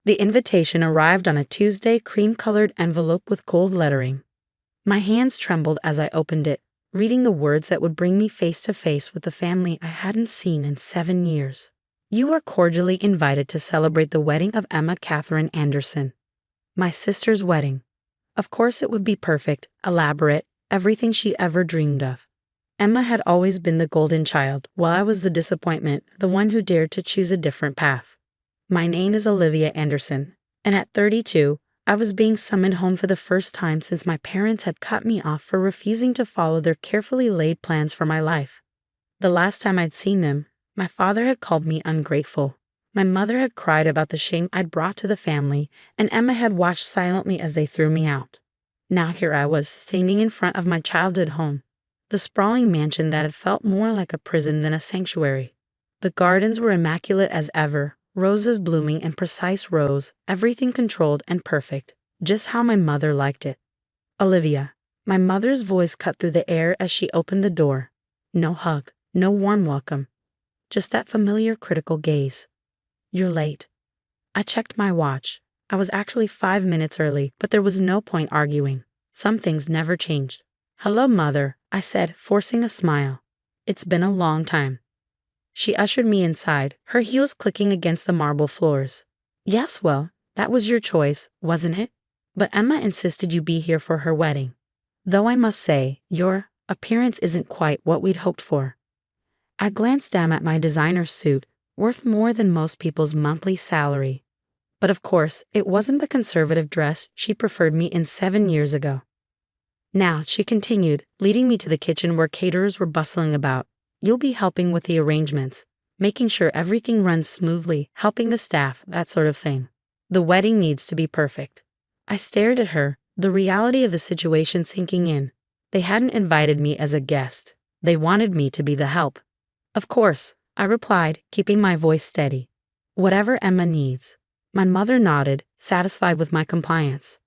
The invitation arrived on a Tuesday, cream-colored envelope with gold lettering. My hands trembled as I opened it, reading the words that would bring me face to face with the family I hadn't seen in 7 years. You are cordially invited to celebrate the wedding of Emma Catherine Anderson. My sister's wedding. Of course it would be perfect, elaborate, everything she ever dreamed of. Emma had always been the golden child, while I was the disappointment, the one who dared to choose a different path. My name is Olivia Anderson, and at 32, I was being summoned home for the first time since my parents had cut me off for refusing to follow their carefully laid plans for my life. The last time I'd seen them, my father had called me ungrateful. My mother had cried about the shame I'd brought to the family, and Emma had watched silently as they threw me out. Now here I was, standing in front of my childhood home, the sprawling mansion that had felt more like a prison than a sanctuary. The gardens were immaculate as ever, roses blooming in precise rows, everything controlled and perfect, just how my mother liked it. Olivia, my mother's voice cut through the air as she opened the door. No hug, no warm welcome, just that familiar critical gaze. You're late. I checked my watch. I was actually 5 minutes early, but there was no point arguing. Some things never changed. Hello, Mother, I said, forcing a smile. It's been a long time. She ushered me inside, her heels clicking against the marble floors. Yes, well, that was your choice, wasn't it? But Emma insisted you be here for her wedding. Though I must say, your appearance isn't quite what we'd hoped for. I glanced down at my designer suit, worth more than most people's monthly salary. But of course, it wasn't the conservative dress she preferred me in 7 years ago. Now, she continued, leading me to the kitchen where caterers were bustling about. You'll be helping with the arrangements, making sure everything runs smoothly, helping the staff, that sort of thing. The wedding needs to be perfect. I stared at her, the reality of the situation sinking in. They hadn't invited me as a guest. They wanted me to be the help. Of course, I replied, keeping my voice steady. Whatever Emma needs. My mother nodded, satisfied with my compliance.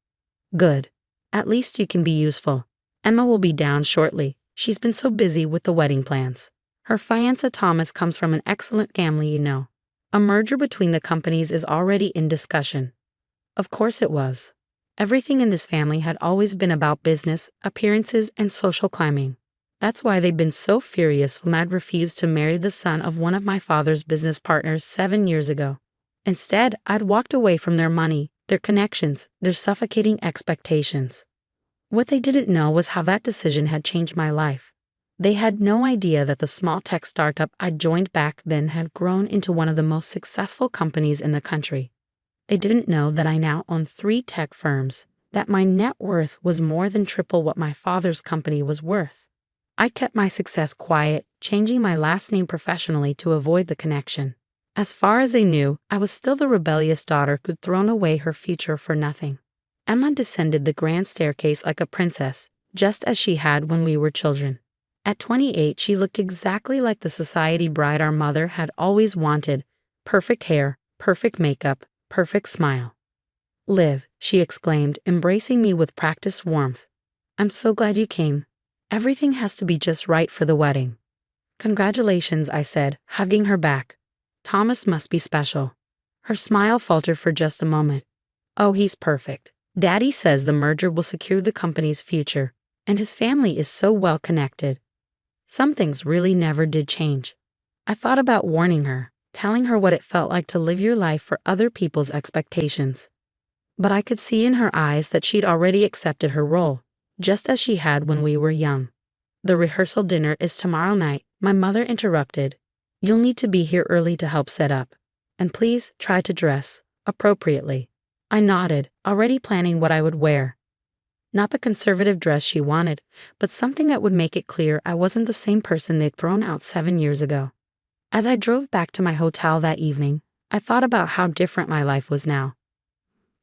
Good. At least you can be useful. Emma will be down shortly. She's been so busy with the wedding plans. Her fiancé Thomas comes from an excellent family, you know. A merger between the companies is already in discussion. Of course it was. Everything in this family had always been about business, appearances, and social climbing. That's why they'd been so furious when I'd refused to marry the son of one of my father's business partners 7 years ago. Instead, I'd walked away from their money, their connections, their suffocating expectations. What they didn't know was how that decision had changed my life. They had no idea that the small tech startup I'd joined back then had grown into one of the most successful companies in the country. They didn't know that I now own 3 tech firms, that my net worth was more than triple what my father's company was worth. I kept my success quiet, changing my last name professionally to avoid the connection. As far as they knew, I was still the rebellious daughter who'd thrown away her future for nothing. Emma descended the grand staircase like a princess, just as she had when we were children. At 28, she looked exactly like the society bride our mother had always wanted. Perfect hair, perfect makeup, perfect smile. Liv, she exclaimed, embracing me with practiced warmth. I'm so glad you came. Everything has to be just right for the wedding. Congratulations, I said, hugging her back. Thomas must be special. Her smile faltered for just a moment. Oh, he's perfect. Daddy says the merger will secure the company's future, and his family is so well connected. Some things really never did change. I thought about warning her, telling her what it felt like to live your life for other people's expectations. But I could see in her eyes that she'd already accepted her role, just as she had when we were young. The rehearsal dinner is tomorrow night, my mother interrupted. You'll need to be here early to help set up. And please try to dress appropriately. I nodded, already planning what I would wear. Not the conservative dress she wanted, but something that would make it clear I wasn't the same person they'd thrown out 7 years ago. As I drove back to my hotel that evening, I thought about how different my life was now.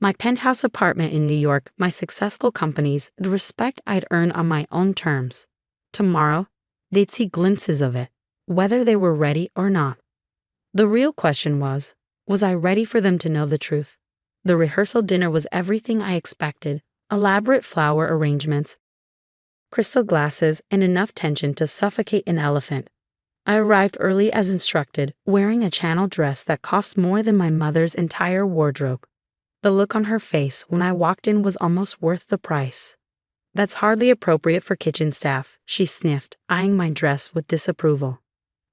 My penthouse apartment in New York, my successful companies, the respect I'd earned on my own terms. Tomorrow, they'd see glimpses of it, whether they were ready or not. The real question was I ready for them to know the truth? The rehearsal dinner was everything I expected. Elaborate flower arrangements, crystal glasses, and enough tension to suffocate an elephant. I arrived early as instructed, wearing a channel dress that cost more than my mother's entire wardrobe. The look on her face when I walked in was almost worth the price. That's hardly appropriate for kitchen staff, she sniffed, eyeing my dress with disapproval.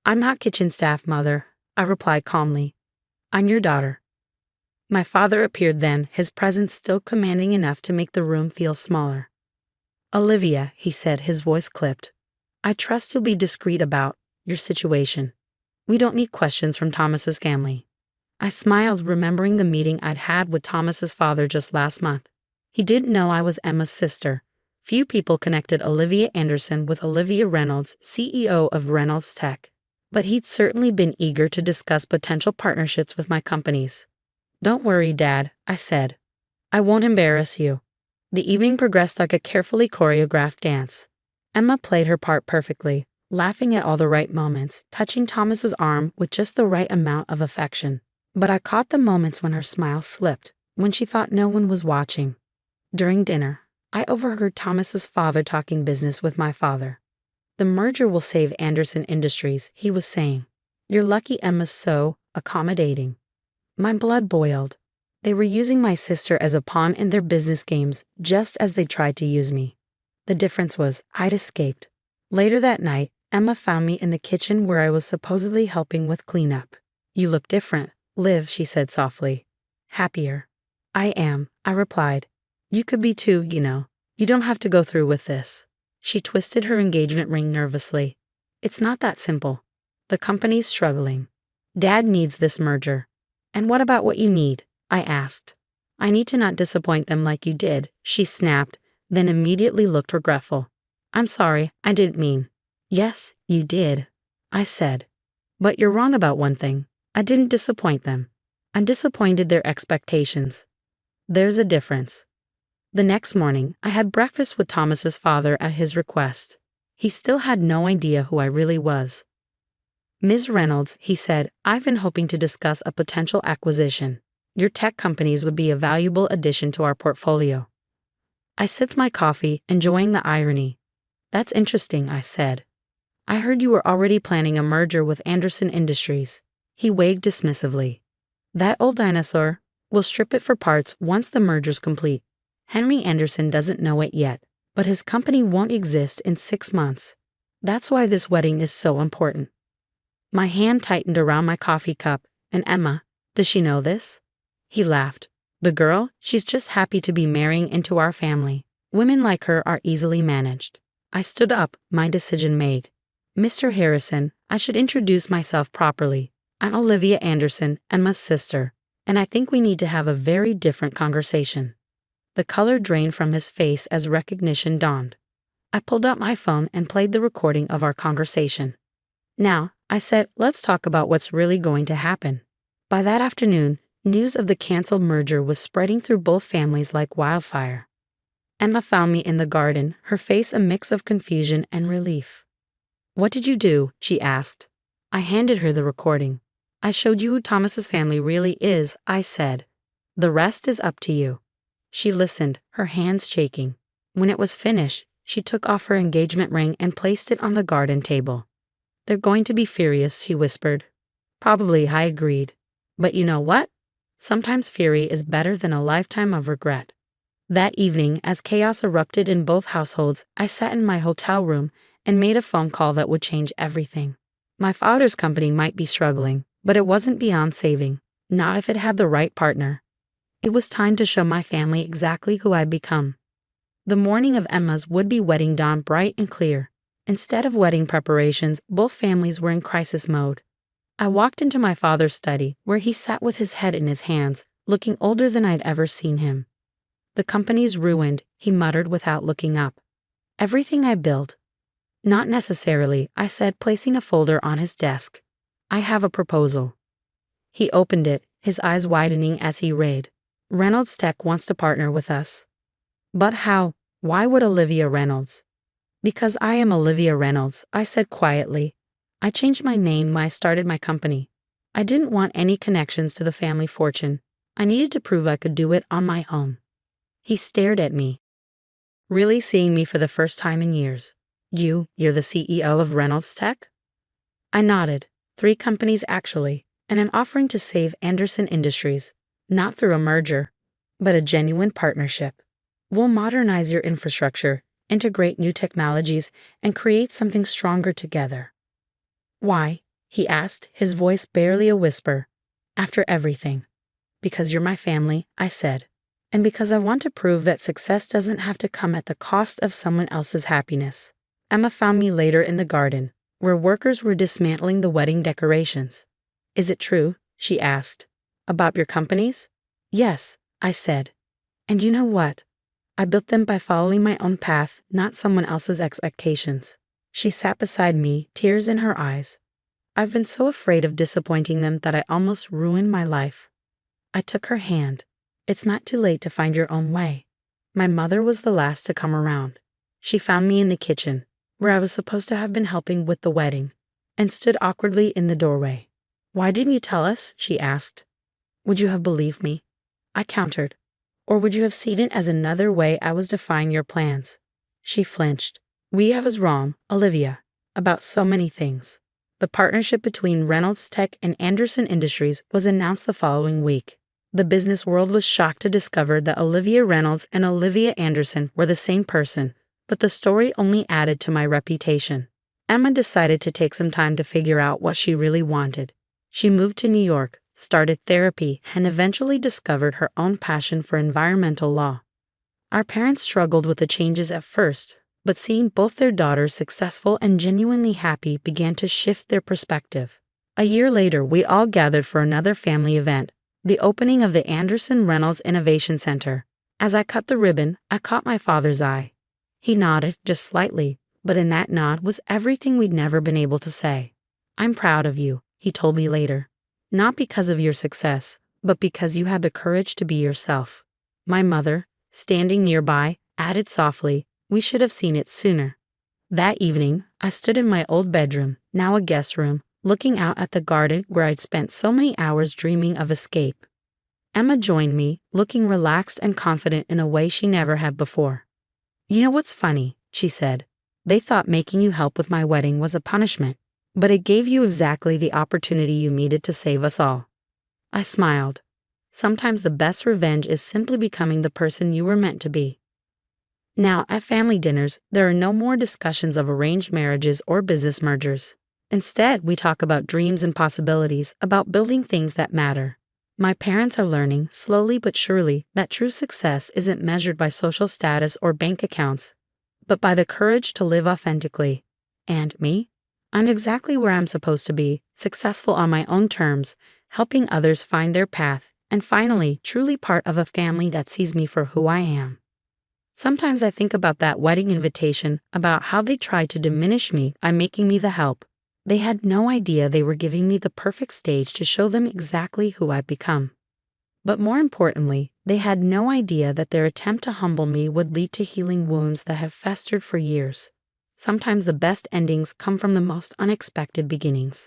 I'm not kitchen staff, Mother, I replied calmly. I'm your daughter. My father appeared then, his presence still commanding enough to make the room feel smaller. Olivia, he said, his voice clipped. I trust you'll be discreet about your situation. We don't need questions from Thomas's family. I smiled, remembering the meeting I'd had with Thomas's father just last month. He didn't know I was Emma's sister. Few people connected Olivia Anderson with Olivia Reynolds, CEO of Reynolds Tech. But he'd certainly been eager to discuss potential partnerships with my companies. Don't worry, Dad, I said. I won't embarrass you. The evening progressed like a carefully choreographed dance. Emma played her part perfectly, laughing at all the right moments, touching Thomas's arm with just the right amount of affection. But I caught the moments when her smile slipped, when she thought no one was watching. During dinner, I overheard Thomas's father talking business with my father. The merger will save Anderson Industries, he was saying. You're lucky Emma's so accommodating. My blood boiled. They were using my sister as a pawn in their business games, just as they tried to use me. The difference was I'd escaped. Later that night, Emma found me in the kitchen where I was supposedly helping with cleanup. You look different, Liv, she said softly. Happier. I am, I replied. You could be too, you know. You don't have to go through with this. She twisted her engagement ring nervously. It's not that simple. The company's struggling. Dad needs this merger. And what about what you need? I asked. I need to not disappoint them like you did, she snapped, then immediately looked regretful. I'm sorry, I didn't mean. Yes, you did, I said. But you're wrong about one thing. I didn't disappoint them. I disappointed their expectations. There's a difference. The next morning, I had breakfast with Thomas's father at his request. He still had no idea who I really was. Ms. Reynolds, he said, I've been hoping to discuss a potential acquisition. Your tech companies would be a valuable addition to our portfolio. I sipped my coffee, enjoying the irony. That's interesting, I said. I heard you were already planning a merger with Anderson Industries. He waved dismissively. That old dinosaur. We'll strip it for parts once the merger's complete. Henry Anderson doesn't know it yet, but his company won't exist in 6 months. That's why this wedding is so important. My hand tightened around my coffee cup, and Emma, does she know this? He laughed. The girl, she's just happy to be marrying into our family. Women like her are easily managed. I stood up, my decision made. Mr. Harrison, I should introduce myself properly. I'm Olivia Anderson, Emma's sister, and I think we need to have a very different conversation. The color drained from his face as recognition dawned. I pulled out my phone and played the recording of our conversation. Now, I said, let's talk about what's really going to happen. By that afternoon, news of the canceled merger was spreading through both families like wildfire. Emma found me in the garden, her face a mix of confusion and relief. What did you do? She asked. I handed her the recording. I showed you who Thomas's family really is, I said. The rest is up to you. She listened, her hands shaking. When it was finished, she took off her engagement ring and placed it on the garden table. They're going to be furious, she whispered. Probably, I agreed. But you know what? Sometimes fury is better than a lifetime of regret. That evening, as chaos erupted in both households, I sat in my hotel room and made a phone call that would change everything. My father's company might be struggling, but it wasn't beyond saving, not if it had the right partner. It was time to show my family exactly who I'd become. The morning of Emma's would-be wedding dawned bright and clear. Instead of wedding preparations, both families were in crisis mode. I walked into my father's study, where he sat with his head in his hands, looking older than I'd ever seen him. The company's ruined, he muttered without looking up. Everything I built. Not necessarily, I said, placing a folder on his desk. I have a proposal. He opened it, his eyes widening as he read. Reynolds Tech wants to partner with us. But how? Why would Olivia Reynolds? Because I am Olivia Reynolds, I said quietly. I changed my name when I started my company. I didn't want any connections to the family fortune. I needed to prove I could do it on my own. He stared at me. Really seeing me for the first time in years. You're the CEO of Reynolds Tech? I nodded. 3 companies actually, and I'm offering to save Anderson Industries. Not through a merger, but a genuine partnership. We'll modernize your infrastructure, integrate new technologies, and create something stronger together. Why? He asked, his voice barely a whisper. After everything. Because you're my family, I said. And because I want to prove that success doesn't have to come at the cost of someone else's happiness. Emma found me later in the garden, where workers were dismantling the wedding decorations. Is it true? She asked. About your companies? Yes, I said. And you know what? I built them by following my own path, not someone else's expectations. She sat beside me, tears in her eyes. I've been so afraid of disappointing them that I almost ruined my life. I took her hand. It's not too late to find your own way. My mother was the last to come around. She found me in the kitchen, where I was supposed to have been helping with the wedding, and stood awkwardly in the doorway. Why didn't you tell us? She asked. Would you have believed me? I countered. Or would you have seen it as another way I was defying your plans? She flinched. I was wrong, Olivia, about so many things. The partnership between Reynolds Tech and Anderson Industries was announced the following week. The business world was shocked to discover that Olivia Reynolds and Olivia Anderson were the same person, but the story only added to my reputation. Emma decided to take some time to figure out what she really wanted. She moved to New York, started therapy, and eventually discovered her own passion for environmental law. Our parents struggled with the changes at first, but seeing both their daughters successful and genuinely happy began to shift their perspective. A year later, we all gathered for another family event, the opening of the Anderson Reynolds Innovation Center. As I cut the ribbon, I caught my father's eye. He nodded, just slightly, but in that nod was everything we'd never been able to say. I'm proud of you, he told me later. Not because of your success, but because you had the courage to be yourself. My mother, standing nearby, added softly, we should have seen it sooner. That evening, I stood in my old bedroom, now a guest room, looking out at the garden where I'd spent so many hours dreaming of escape. Emma joined me, looking relaxed and confident in a way she never had before. You know what's funny, she said. They thought making you help with my wedding was a punishment, but it gave you exactly the opportunity you needed to save us all. I smiled. Sometimes the best revenge is simply becoming the person you were meant to be. Now, at family dinners, there are no more discussions of arranged marriages or business mergers. Instead, we talk about dreams and possibilities, about building things that matter. My parents are learning, slowly but surely, that true success isn't measured by social status or bank accounts, but by the courage to live authentically. And me? I'm exactly where I'm supposed to be, successful on my own terms, helping others find their path, and finally, truly part of a family that sees me for who I am. Sometimes I think about that wedding invitation, about how they tried to diminish me by making me the help. They had no idea they were giving me the perfect stage to show them exactly who I'd become. But more importantly, they had no idea that their attempt to humble me would lead to healing wounds that have festered for years. Sometimes the best endings come from the most unexpected beginnings.